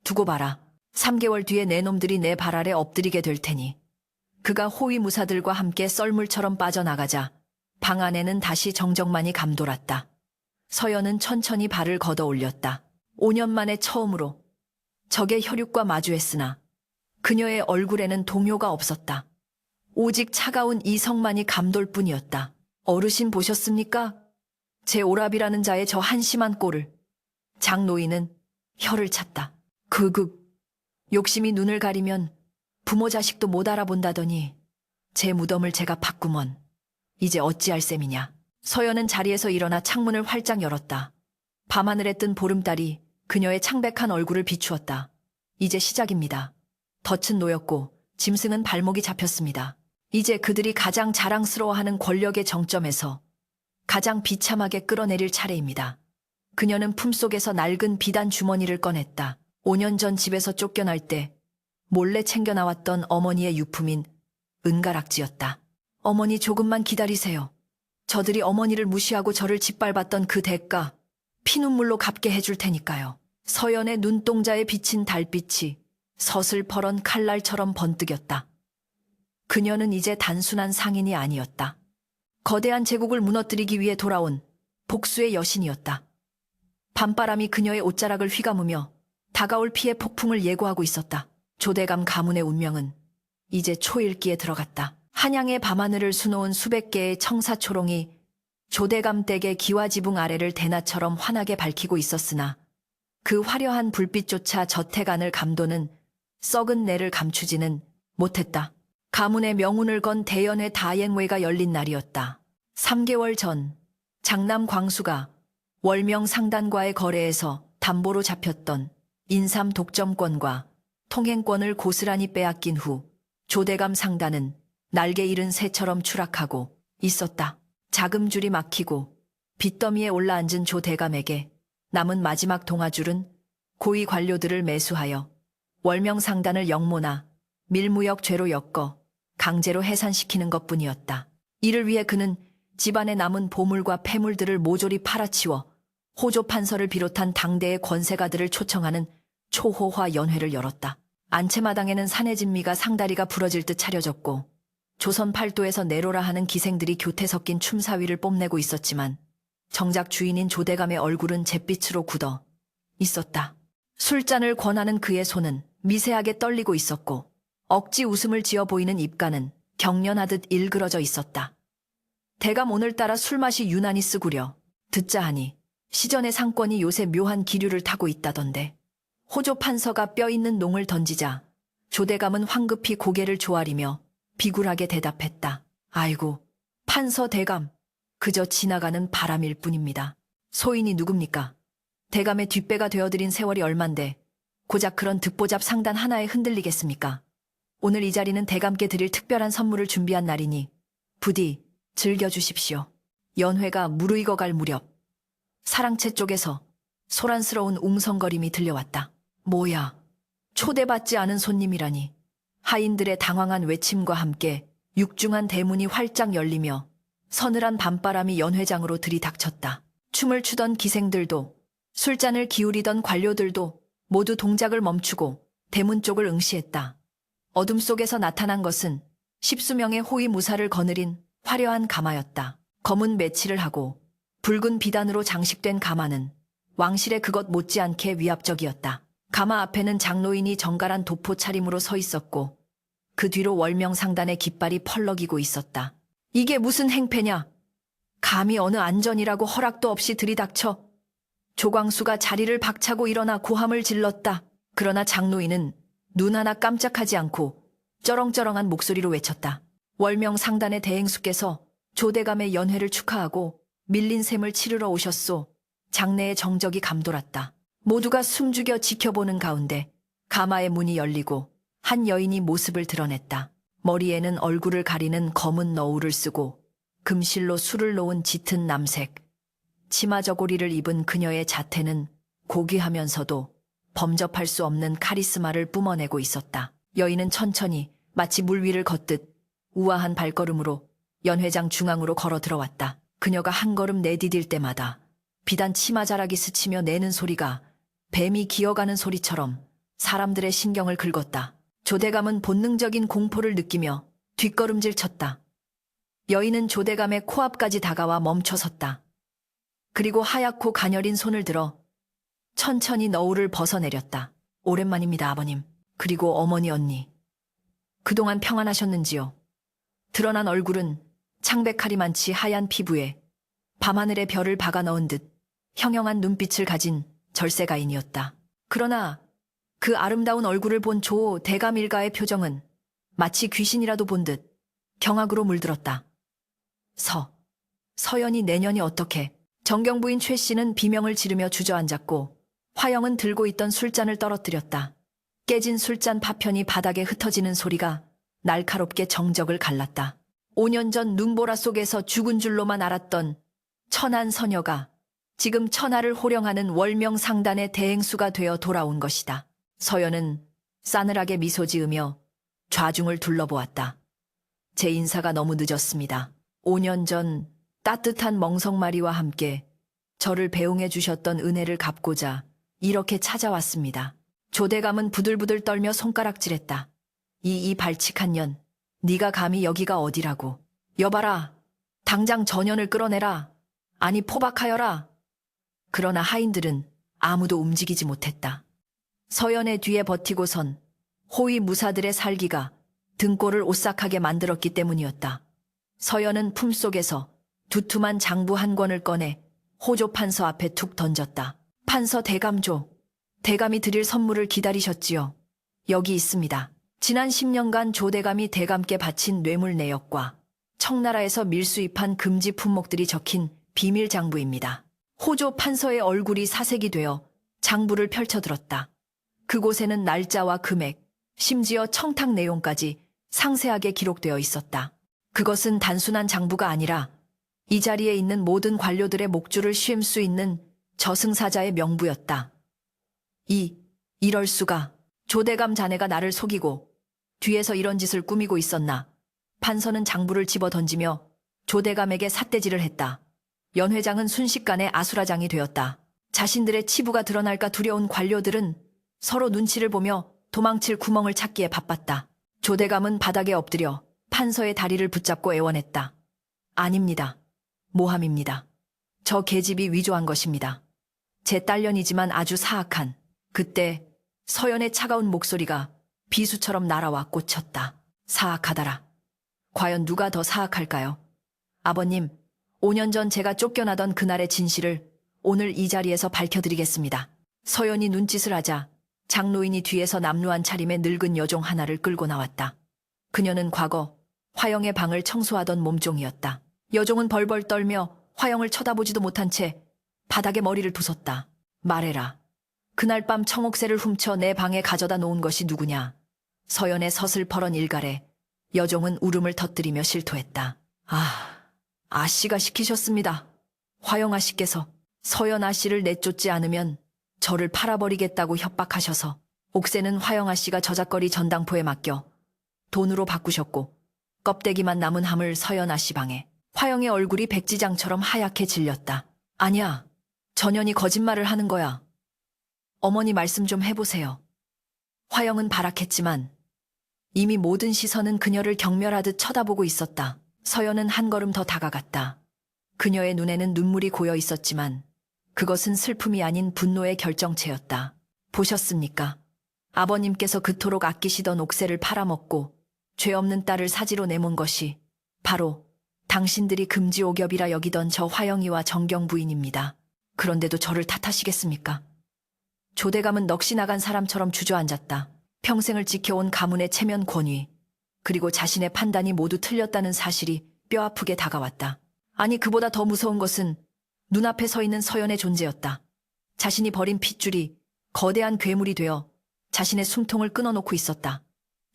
두고 봐라. 3개월 뒤에 내 놈들이 내 발 아래 엎드리게 될 테니. 그가 호위무사들과 함께 썰물처럼 빠져나가자 방 안에는 다시 정적만이 감돌았다. 서연은 천천히 발을 걷어 올렸다. 5년 만에 처음으로 적의 혈육과 마주했으나 그녀의 얼굴에는 동요가 없었다. 오직 차가운 이성만이 감돌 뿐이었다. 어르신 보셨습니까? 제 오랍이라는 자의 저 한심한 꼴을. 장 노인은 혀를 찼다. 욕심이 눈을 가리면 부모 자식도 못 알아본다더니 제 무덤을 제가 봤구먼. 이제 어찌할 셈이냐. 서연은 자리에서 일어나 창문을 활짝 열었다. 밤하늘에 뜬 보름달이 그녀의 창백한 얼굴을 비추었다. 이제 시작입니다. 덫은 놓였고 짐승은 발목이 잡혔습니다. 이제 그들이 가장 자랑스러워하는 권력의 정점에서 가장 비참하게 끌어내릴 차례입니다. 그녀는 품속에서 낡은 비단 주머니를 꺼냈다. 5년 전 집에서 쫓겨날 때 몰래 챙겨 나왔던 어머니의 유품인 은가락지였다. 어머니 조금만 기다리세요. 저들이 어머니를 무시하고 저를 짓밟았던 그 대가 피눈물로 갚게 해줄 테니까요. 서연의 눈동자에 비친 달빛이 서슬퍼런 칼날처럼 번뜩였다. 그녀는 이제 단순한 상인이 아니었다. 거대한 제국을 무너뜨리기 위해 돌아온 복수의 여신이었다. 밤바람이 그녀의 옷자락을 휘감으며 다가올 피해 폭풍을 예고하고 있었다. 조대감 가문의 운명은 이제 초읽기에 들어갔다. 한양의 밤하늘을 수놓은 수백 개의 청사초롱이 조대감 댁의 기와지붕 아래를 대낮처럼 환하게 밝히고 있었으나 그 화려한 불빛조차 저택안을 감도는 썩은 내를 감추지는 못했다. 가문의 명운을 건 대연회 다행회가 열린 날이었다. 3개월 전 장남 광수가 월명 상단과의 거래에서 담보로 잡혔던 인삼 독점권과 통행권을 고스란히 빼앗긴 후 조대감 상단은 날개 잃은 새처럼 추락하고 있었다. 자금줄이 막히고 빚더미에 올라앉은 조대감에게 남은 마지막 동아줄은 고위 관료들을 매수하여 월명 상단을 역모나 밀무역 죄로 엮어 강제로 해산시키는 것뿐이었다. 이를 위해 그는 집안에 남은 보물과 폐물들을 모조리 팔아치워 호조 판서를 비롯한 당대의 권세가들을 초청하는 초호화 연회를 열었다. 안채마당에는 산의 진미가 상다리가 부러질 듯 차려졌고 조선 팔도에서 내로라 하는 기생들이 교태 섞인 춤사위를 뽐내고 있었지만 정작 주인인 조대감의 얼굴은 잿빛으로 굳어 있었다. 술잔을 권하는 그의 손은 미세하게 떨리고 있었고 억지 웃음을 지어 보이는 입가는 경련하듯 일그러져 있었다. 대감 오늘따라 술맛이 유난히 쓰구려. 듣자 하니 시전의 상권이 요새 묘한 기류를 타고 있다던데. 호조 판서가 뼈 있는 농을 던지자 조대감은 황급히 고개를 조아리며 비굴하게 대답했다. 아이고, 판서 대감, 그저 지나가는 바람일 뿐입니다. 소인이 누굽니까? 대감의 뒷배가 되어드린 세월이 얼만데 고작 그런 듣보잡 상단 하나에 흔들리겠습니까? 오늘 이 자리는 대감께 드릴 특별한 선물을 준비한 날이니 부디 즐겨주십시오. 연회가 무르익어갈 무렵 사랑채 쪽에서 소란스러운 웅성거림이 들려왔다. 뭐야, 초대받지 않은 손님이라니. 하인들의 당황한 외침과 함께 육중한 대문이 활짝 열리며 서늘한 밤바람이 연회장으로 들이닥쳤다. 춤을 추던 기생들도 술잔을 기울이던 관료들도 모두 동작을 멈추고 대문 쪽을 응시했다. 어둠 속에서 나타난 것은 십수명의 호위 무사를 거느린 화려한 가마였다. 검은 매치를 하고 붉은 비단으로 장식된 가마는 왕실의 그것 못지않게 위압적이었다. 가마 앞에는 장노인이 정갈한 도포 차림으로 서 있었고 그 뒤로 월명상단의 깃발이 펄럭이고 있었다. 이게 무슨 행패냐? 감히 어느 안전이라고 허락도 없이 들이닥쳐. 조광수가 자리를 박차고 일어나 고함을 질렀다. 그러나 장노인은 눈 하나 깜짝하지 않고 쩌렁쩌렁한 목소리로 외쳤다. 월명상단의 대행수께서 조대감의 연회를 축하하고 밀린 셈을 치르러 오셨소. 장내의 정적이 감돌았다. 모두가 숨죽여 지켜보는 가운데 가마의 문이 열리고 한 여인이 모습을 드러냈다. 머리에는 얼굴을 가리는 검은 너울을 쓰고 금실로 술을 놓은 짙은 남색, 치마 저고리를 입은 그녀의 자태는 고귀하면서도 범접할 수 없는 카리스마를 뿜어내고 있었다. 여인은 천천히 마치 물 위를 걷듯 우아한 발걸음으로 연회장 중앙으로 걸어 들어왔다. 그녀가 한 걸음 내디딜 때마다 비단 치마자락이 스치며 내는 소리가 뱀이 기어가는 소리처럼 사람들의 신경을 긁었다. 조대감은 본능적인 공포를 느끼며 뒷걸음질 쳤다. 여인은 조대감의 코앞까지 다가와 멈춰섰다. 그리고 하얗고 가녀린 손을 들어 천천히 너울을 벗어내렸다. 오랜만입니다, 아버님. 그리고 어머니, 언니. 그동안 평안하셨는지요? 드러난 얼굴은 창백하리만치 하얀 피부에 밤하늘의 별을 박아 넣은 듯 형형한 눈빛을 가진 절세가인이었다. 그러나 그 아름다운 얼굴을 본 조 대감 일가의 표정은 마치 귀신이라도 본 듯 경악으로 물들었다. 서연이 내년이 어떻게? 정경부인 최 씨는 비명을 지르며 주저앉았고 화영은 들고 있던 술잔을 떨어뜨렸다. 깨진 술잔 파편이 바닥에 흩어지는 소리가 날카롭게 정적을 갈랐다. 5년 전 눈보라 속에서 죽은 줄로만 알았던 천한 서녀가 지금 천하를 호령하는 월명상단의 대행수가 되어 돌아온 것이다. 서연은 싸늘하게 미소 지으며 좌중을 둘러보았다. 제 인사가 너무 늦었습니다. 5년 전 따뜻한 멍석마리와 함께 저를 배웅해 주셨던 은혜를 갚고자 이렇게 찾아왔습니다. 조대감은 부들부들 떨며 손가락질했다. 이 발칙한 년, 네가 감히 여기가 어디라고. 여봐라, 당장 전연을 끌어내라. 아니 포박하여라. 그러나 하인들은 아무도 움직이지 못했다. 서연의 뒤에 버티고 선 호위 무사들의 살기가 등골을 오싹하게 만들었기 때문이었다. 서연은 품속에서 두툼한 장부 한 권을 꺼내 호조 판서 앞에 툭 던졌다. 판서 대감조, 대감이 드릴 선물을 기다리셨지요. 여기 있습니다. 지난 10년간 조대감이 대감께 바친 뇌물 내역과 청나라에서 밀수입한 금지 품목들이 적힌 비밀 장부입니다. 호조 판서의 얼굴이 사색이 되어 장부를 펼쳐들었다. 그곳에는 날짜와 금액, 심지어 청탁 내용까지 상세하게 기록되어 있었다. 그것은 단순한 장부가 아니라 이 자리에 있는 모든 관료들의 목줄을 쉼 수 있는 저승사자의 명부였다. 이럴 수가. 조대감 자네가 나를 속이고 뒤에서 이런 짓을 꾸미고 있었나. 판서는 장부를 집어 던지며 조대감에게 삿대질을 했다. 연회장은 순식간에 아수라장이 되었다. 자신들의 치부가 드러날까 두려운 관료들은 서로 눈치를 보며 도망칠 구멍을 찾기에 바빴다. 조대감은 바닥에 엎드려 판서의 다리를 붙잡고 애원했다. 아닙니다. 모함입니다. 저 계집이 위조한 것입니다. 제 딸년이지만 아주 사악한. 그때 서연의 차가운 목소리가 비수처럼 날아와 꽂혔다. 사악하다라. 과연 누가 더 사악할까요? 아버님, 5년 전 제가 쫓겨나던 그날의 진실을 오늘 이 자리에서 밝혀드리겠습니다. 서연이 눈짓을 하자 장노인이 뒤에서 남루한 차림의 늙은 여종 하나를 끌고 나왔다. 그녀는 과거 화영의 방을 청소하던 몸종이었다. 여종은 벌벌 떨며 화영을 쳐다보지도 못한 채 바닥에 머리를 부쉈다. 말해라. 그날 밤 청옥새를 훔쳐 내 방에 가져다 놓은 것이 누구냐? 서연의 서슬퍼런 일갈에 여종은 울음을 터뜨리며 실토했다. 아씨가 시키셨습니다. 화영 아씨께서 서연 아씨를 내쫓지 않으면 저를 팔아버리겠다고 협박하셔서 옥새는 화영 아씨가 저작거리 전당포에 맡겨 돈으로 바꾸셨고 껍데기만 남은 함을 서연 아씨 방에. 화영의 얼굴이 백지장처럼 하얗게 질렸다. 아니야. 전현이 거짓말을 하는 거야. 어머니 말씀 좀 해보세요. 화영은 발악했지만 이미 모든 시선은 그녀를 경멸하듯 쳐다보고 있었다. 서연은 한 걸음 더 다가갔다. 그녀의 눈에는 눈물이 고여 있었지만 그것은 슬픔이 아닌 분노의 결정체였다. 보셨습니까? 아버님께서 그토록 아끼시던 옥새를 팔아먹고 죄 없는 딸을 사지로 내몬 것이 바로 당신들이 금지옥엽이라 여기던 저 화영이와 정경 부인입니다. 그런데도 저를 탓하시겠습니까? 조대감은 넋이 나간 사람처럼 주저앉았다. 평생을 지켜온 가문의 체면 권위, 그리고 자신의 판단이 모두 틀렸다는 사실이 뼈아프게 다가왔다. 아니, 그보다 더 무서운 것은 눈앞에 서 있는 서연의 존재였다. 자신이 버린 핏줄이 거대한 괴물이 되어 자신의 숨통을 끊어놓고 있었다.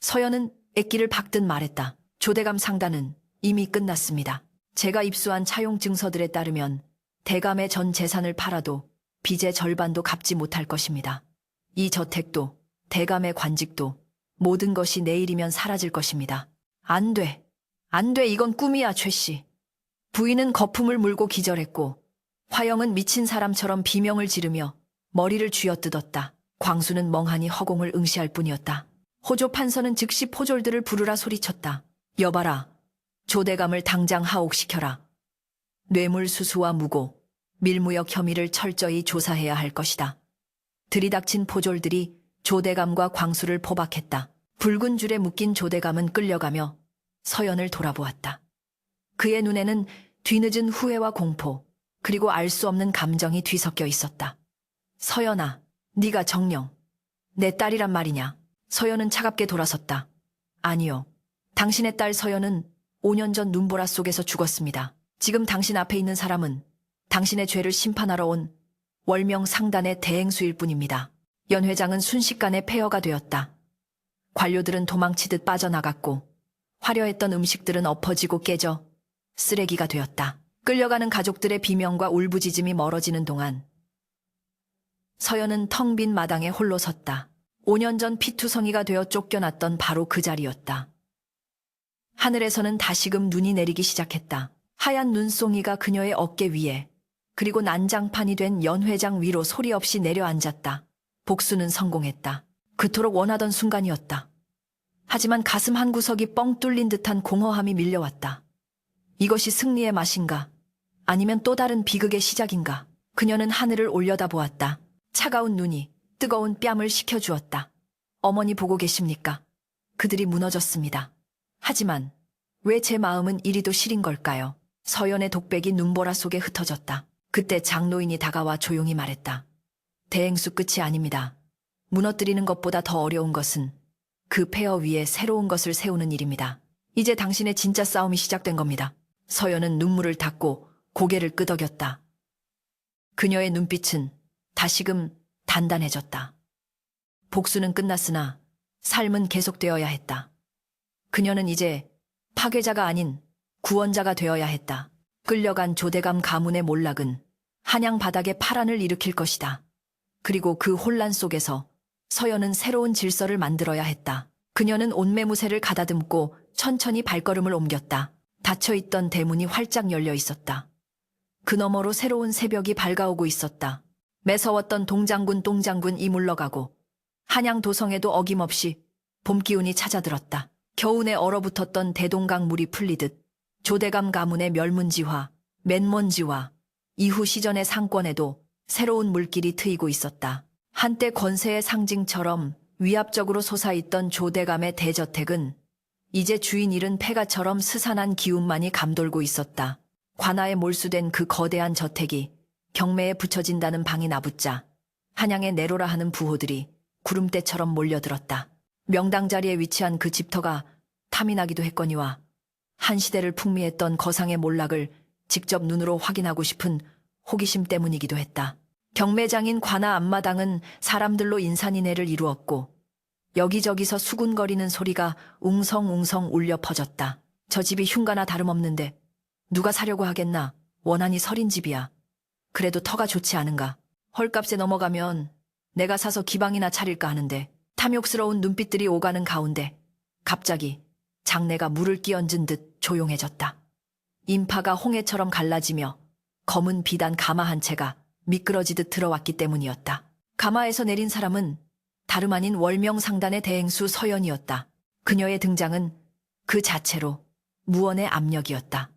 서연은 애기를 박듯 말했다. 조대감 상단은 이미 끝났습니다. 제가 입수한 차용 증서들에 따르면 대감의 전 재산을 팔아도 빚의 절반도 갚지 못할 것입니다. 이 저택도 대감의 관직도 모든 것이 내일이면 사라질 것입니다. 안 돼. 안 돼. 이건 꿈이야, 최씨. 부인은 거품을 물고 기절했고 화영은 미친 사람처럼 비명을 지르며 머리를 쥐어뜯었다. 광수는 멍하니 허공을 응시할 뿐이었다. 호조 판서는 즉시 포졸들을 부르라 소리쳤다. 여봐라. 조대감을 당장 하옥시켜라. 뇌물수수와 무고, 밀무역 혐의를 철저히 조사해야 할 것이다. 들이닥친 포졸들이 조대감과 광수를 포박했다. 붉은 줄에 묶인 조대감은 끌려가며 서연을 돌아보았다. 그의 눈에는 뒤늦은 후회와 공포, 그리고 알 수 없는 감정이 뒤섞여 있었다. 서연아, 네가 정녕 내 딸이란 말이냐? 서연은 차갑게 돌아섰다. 아니요. 당신의 딸 서연은 5년 전 눈보라 속에서 죽었습니다. 지금 당신 앞에 있는 사람은 당신의 죄를 심판하러 온 월명 상단의 대행수일 뿐입니다. 연 회장은 순식간에 폐허가 되었다. 관료들은 도망치듯 빠져나갔고 화려했던 음식들은 엎어지고 깨져 쓰레기가 되었다. 끌려가는 가족들의 비명과 울부짖음이 멀어지는 동안 서연은 텅 빈 마당에 홀로 섰다. 5년 전 피투성이가 되어 쫓겨났던 바로 그 자리였다. 하늘에서는 다시금 눈이 내리기 시작했다. 하얀 눈송이가 그녀의 어깨 위에, 그리고 난장판이 된 연 회장 위로 소리 없이 내려앉았다. 복수는 성공했다. 그토록 원하던 순간이었다. 하지만 가슴 한 구석이 뻥 뚫린 듯한 공허함이 밀려왔다. 이것이 승리의 맛인가? 아니면 또 다른 비극의 시작인가? 그녀는 하늘을 올려다보았다. 차가운 눈이 뜨거운 뺨을 식혀주었다. 어머니 보고 계십니까? 그들이 무너졌습니다. 하지만 왜 제 마음은 이리도 시린 걸까요? 서연의 독백이 눈보라 속에 흩어졌다. 그때 장노인이 다가와 조용히 말했다. 대행수 끝이 아닙니다. 무너뜨리는 것보다 더 어려운 것은 그 폐허 위에 새로운 것을 세우는 일입니다. 이제 당신의 진짜 싸움이 시작된 겁니다. 서연은 눈물을 닦고 고개를 끄덕였다. 그녀의 눈빛은 다시금 단단해졌다. 복수는 끝났으나 삶은 계속되어야 했다. 그녀는 이제 파괴자가 아닌 구원자가 되어야 했다. 끌려간 조대감 가문의 몰락은 한양 바닥에 파란을 일으킬 것이다. 그리고 그 혼란 속에서 서연은 새로운 질서를 만들어야 했다. 그녀는 온매무새를 가다듬고 천천히 발걸음을 옮겼다. 닫혀있던 대문이 활짝 열려 있었다. 그 너머로 새로운 새벽이 밝아오고 있었다. 매서웠던 동장군이 물러가고 한양 도성에도 어김없이 봄 기운이 찾아들었다. 겨우내 얼어붙었던 대동강 물이 풀리듯 조대감 가문의 멸문지화, 맨먼지와 이후 시전의 상권에도 새로운 물길이 트이고 있었다. 한때 권세의 상징처럼 위압적으로 솟아있던 조대감의 대저택은 이제 주인 잃은 폐가처럼 스산한 기운만이 감돌고 있었다. 관아에 몰수된 그 거대한 저택이 경매에 붙여진다는 방이 나붙자 한양의 내로라 하는 부호들이 구름대처럼 몰려들었다. 명당 자리에 위치한 그 집터가 탐이 나기도 했거니와 한 시대를 풍미했던 거상의 몰락을 직접 눈으로 확인하고 싶은 호기심 때문이기도 했다. 경매장인 관아 앞마당은 사람들로 인산인해를 이루었고 여기저기서 수군거리는 소리가 웅성웅성 울려 퍼졌다. 저 집이 흉가나 다름없는데 누가 사려고 하겠나? 원한이 서린 집이야. 그래도 터가 좋지 않은가? 헐값에 넘어가면 내가 사서 기방이나 차릴까 하는데 탐욕스러운 눈빛들이 오가는 가운데 갑자기 장내가 물을 끼얹은 듯 조용해졌다. 인파가 홍해처럼 갈라지며 검은 비단 가마 한 채가 미끄러지듯 들어왔기 때문이었다. 가마에서 내린 사람은 다름 아닌 월명상단의 대행수 서연이었다. 그녀의 등장은 그 자체로 무언의 압력이었다.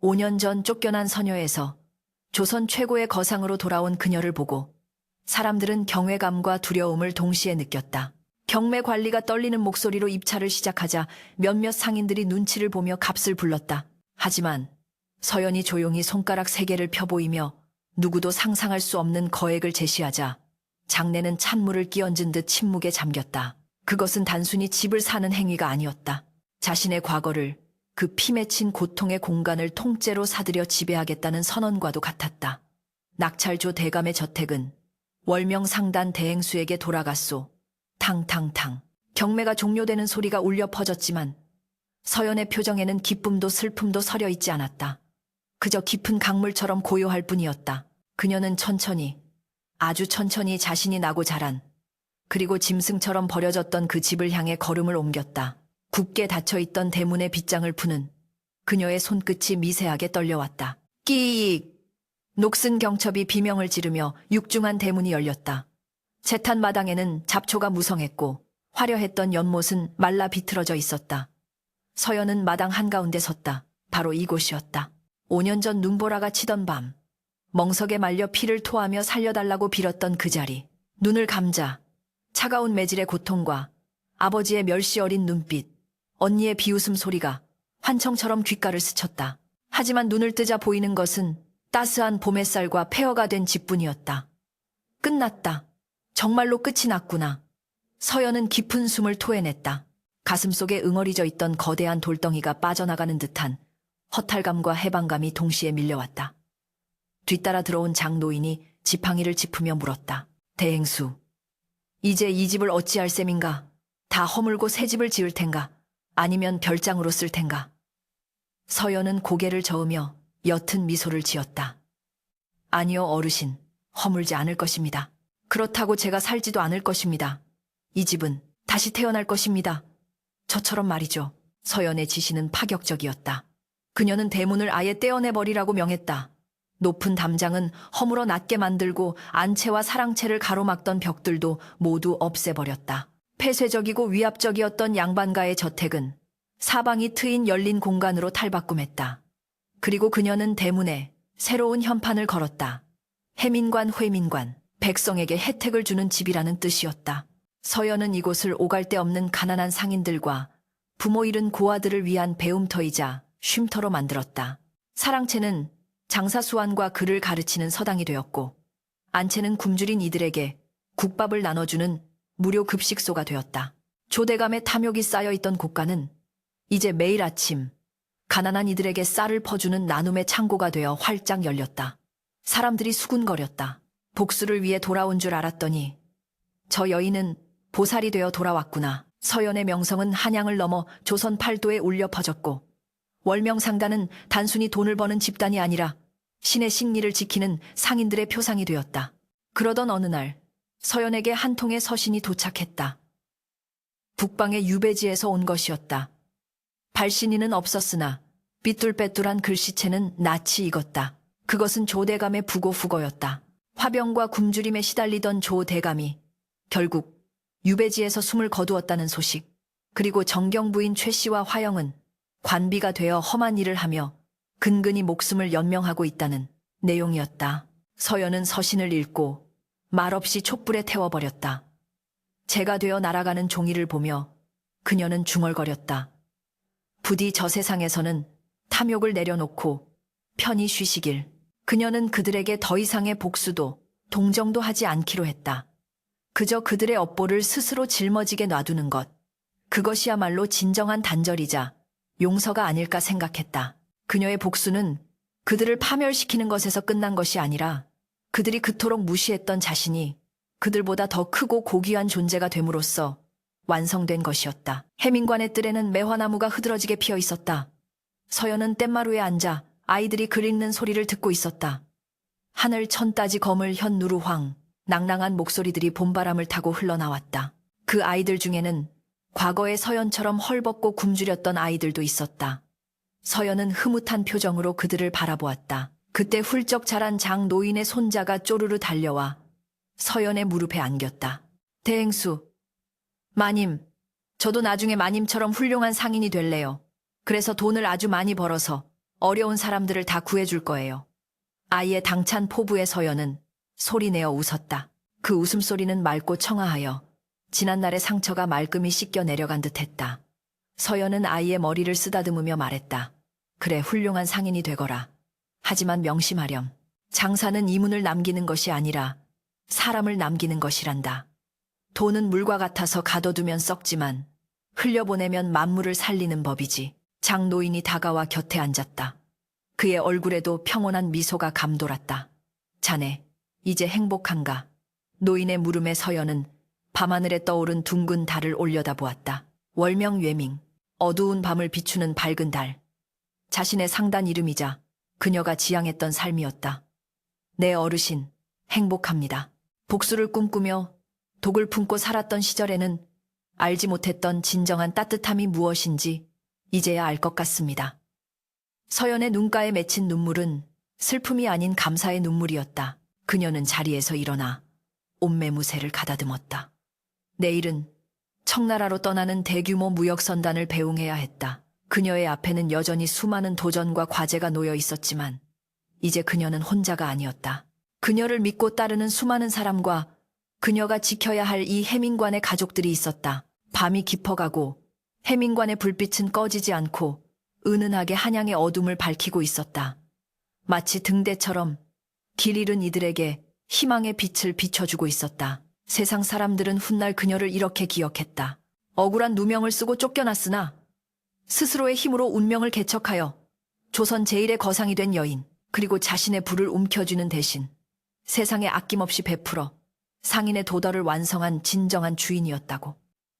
5년 전 쫓겨난 서녀에서 조선 최고의 거상으로 돌아온 그녀를 보고 사람들은 경외감과 두려움을 동시에 느꼈다. 경매 관리가 떨리는 목소리로 입찰을 시작하자 몇몇 상인들이 눈치를 보며 값을 불렀다. 하지만 서연이 조용히 손가락 3개를 펴보이며 누구도 상상할 수 없는 거액을 제시하자 장내는 찬물을 끼얹은 듯 침묵에 잠겼다. 그것은 단순히 집을 사는 행위가 아니었다. 자신의 과거를 그 피 맺힌 고통의 공간을 통째로 사들여 지배하겠다는 선언과도 같았다. 낙찰조 대감의 저택은 월명상단 대행수에게 돌아갔소. 탕탕탕. 경매가 종료되는 소리가 울려 퍼졌지만 서연의 표정에는 기쁨도 슬픔도 서려 있지 않았다. 그저 깊은 강물처럼 고요할 뿐이었다. 그녀는 천천히, 아주 천천히 자신이 나고 자란, 그리고 짐승처럼 버려졌던 그 집을 향해 걸음을 옮겼다. 굳게 닫혀있던 대문의 빗장을 푸는 그녀의 손끝이 미세하게 떨려왔다. 끼익! 녹슨 경첩이 비명을 지르며 육중한 대문이 열렸다. 재탄 마당에는 잡초가 무성했고 화려했던 연못은 말라 비틀어져 있었다. 서연은 마당 한가운데 섰다. 바로 이곳이었다. 5년 전 눈보라가 치던 밤, 멍석에 말려 피를 토하며 살려달라고 빌었던 그 자리. 눈을 감자 차가운 매질의 고통과 아버지의 멸시 어린 눈빛, 언니의 비웃음 소리가 환청처럼 귓가를 스쳤다. 하지만 눈을 뜨자 보이는 것은 따스한 봄 햇살과 폐허가 된 집뿐이었다. 끝났다. 정말로 끝이 났구나. 서연은 깊은 숨을 토해냈다. 가슴속에 응어리져 있던 거대한 돌덩이가 빠져나가는 듯한 허탈감과 해방감이 동시에 밀려왔다. 뒤따라 들어온 장노인이 지팡이를 짚으며 물었다. 대행수, 이제 이 집을 어찌할 셈인가? 다 허물고 새 집을 지을 텐가? 아니면 별장으로 쓸 텐가? 서연은 고개를 저으며 옅은 미소를 지었다. 아니요, 어르신. 허물지 않을 것입니다. 그렇다고 제가 살지도 않을 것입니다. 이 집은 다시 태어날 것입니다. 저처럼 말이죠. 서연의 지시는 파격적이었다. 그녀는 대문을 아예 떼어내버리라고 명했다. 높은 담장은 허물어 낮게 만들고 안채와 사랑채를 가로막던 벽들도 모두 없애버렸다. 폐쇄적이고 위압적이었던 양반가의 저택은 사방이 트인 열린 공간으로 탈바꿈했다. 그리고 그녀는 대문에 새로운 현판을 걸었다. 해민관 회민관, 백성에게 혜택을 주는 집이라는 뜻이었다. 서연은 이곳을 오갈 데 없는 가난한 상인들과 부모 잃은 고아들을 위한 배움터이자 쉼터로 만들었다. 사랑채는 장사수완과 글을 가르치는 서당이 되었고, 안채는 굶주린 이들에게 국밥을 나눠주는 무료 급식소가 되었다. 조대감의 탐욕이 쌓여있던 곳간은 이제 매일 아침 가난한 이들에게 쌀을 퍼주는 나눔의 창고가 되어 활짝 열렸다. 사람들이 수군거렸다. 복수를 위해 돌아온 줄 알았더니 저 여인은 보살이 되어 돌아왔구나. 서연의 명성은 한양을 넘어 조선 팔도에 울려 퍼졌고, 월명상단은 단순히 돈을 버는 집단이 아니라 신의 식리를 지키는 상인들의 표상이 되었다. 그러던 어느 날 서연에게 한 통의 서신이 도착했다. 북방의 유배지에서 온 것이었다. 발신인은 없었으나 삐뚤빼뚤한 글씨체는 낯이 익었다. 그것은 조대감의 부고 후거였다. 화병과 굶주림에 시달리던 조대감이 결국 유배지에서 숨을 거두었다는 소식, 그리고 정경부인 최 씨와 화영은 관비가 되어 험한 일을 하며 근근히 목숨을 연명하고 있다는 내용이었다. 서연은 서신을 읽고 말없이 촛불에 태워버렸다. 재가 되어 날아가는 종이를 보며 그녀는 중얼거렸다. 부디 저 세상에서는 탐욕을 내려놓고 편히 쉬시길. 그녀는 그들에게 더 이상의 복수도 동정도 하지 않기로 했다. 그저 그들의 업보를 스스로 짊어지게 놔두는 것. 그것이야말로 진정한 단절이자 용서가 아닐까 생각했다. 그녀의 복수는 그들을 파멸시키는 것에서 끝난 것이 아니라 그들이 그토록 무시했던 자신이 그들보다 더 크고 고귀한 존재가 됨으로써 완성된 것이었다. 해민관의 뜰에는 매화나무가 흐드러지게 피어 있었다. 서연은 뗏마루에 앉아 아이들이 글 읽는 소리를 듣고 있었다. 하늘 천따지 거물 현 누루황 낭랑한 목소리들이 봄바람을 타고 흘러나왔다. 그 아이들 중에는 과거의 서연처럼 헐벗고 굶주렸던 아이들도 있었다. 서연은 흐뭇한 표정으로 그들을 바라보았다. 그때 훌쩍 자란 장 노인의 손자가 쪼르르 달려와 서연의 무릎에 안겼다. 대행수, 마님, 저도 나중에 마님처럼 훌륭한 상인이 될래요. 그래서 돈을 아주 많이 벌어서 어려운 사람들을 다 구해줄 거예요. 아이의 당찬 포부에 서연은 소리내어 웃었다. 그 웃음소리는 맑고 청아하여 지난날의 상처가 말끔히 씻겨 내려간 듯했다. 서연은 아이의 머리를 쓰다듬으며 말했다. 그래, 훌륭한 상인이 되거라. 하지만 명심하렴. 장사는 이문을 남기는 것이 아니라 사람을 남기는 것이란다. 돈은 물과 같아서 가둬두면 썩지만 흘려보내면 만물을 살리는 법이지. 장노인이 다가와 곁에 앉았다. 그의 얼굴에도 평온한 미소가 감돌았다. 자네, 이제 행복한가? 노인의 물음에 서연은 밤하늘에 떠오른 둥근 달을 올려다보았다. 월명외밍, 어두운 밤을 비추는 밝은 달. 자신의 상단 이름이자 그녀가 지향했던 삶이었다. 내 어르신, 행복합니다. 복수를 꿈꾸며 독을 품고 살았던 시절에는 알지 못했던 진정한 따뜻함이 무엇인지 이제야 알 것 같습니다. 서연의 눈가에 맺힌 눈물은 슬픔이 아닌 감사의 눈물이었다. 그녀는 자리에서 일어나 옷매무새를 가다듬었다. 내일은 청나라로 떠나는 대규모 무역선단을 배웅해야 했다. 그녀의 앞에는 여전히 수많은 도전과 과제가 놓여 있었지만 이제 그녀는 혼자가 아니었다. 그녀를 믿고 따르는 수많은 사람과 그녀가 지켜야 할 이 해민관의 가족들이 있었다. 밤이 깊어가고 해민관의 불빛은 꺼지지 않고 은은하게 한양의 어둠을 밝히고 있었다. 마치 등대처럼 길 잃은 이들에게 희망의 빛을 비춰주고 있었다. 세상 사람들은 훗날 그녀를 이렇게 기억했다. 억울한 누명을 쓰고 쫓겨났으나 스스로의 힘으로 운명을 개척하여 조선 제1의 거상이 된 여인, 그리고 자신의 부를 움켜쥐는 대신 세상에 아낌없이 베풀어 상인의 도덕을 완성한 진정한 주인이었다고.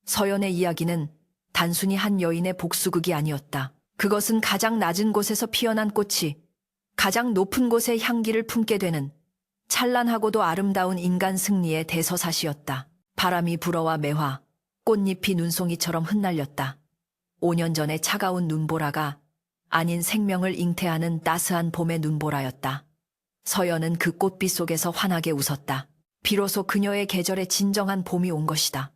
서연의 이야기는 단순히 한 여인의 복수극이 아니었다. 그것은 가장 낮은 곳에서 피어난 꽃이 가장 높은 곳의 향기를 품게 되는 찬란하고도 아름다운 인간 승리의 대서사시였다. 바람이 불어와 매화, 꽃잎이 눈송이처럼 흩날렸다. 5년 전의 차가운 눈보라가 아닌 생명을 잉태하는 따스한 봄의 눈보라였다. 서연은 그 꽃빛 속에서 환하게 웃었다. 비로소 그녀의 계절에 진정한 봄이 온 것이다.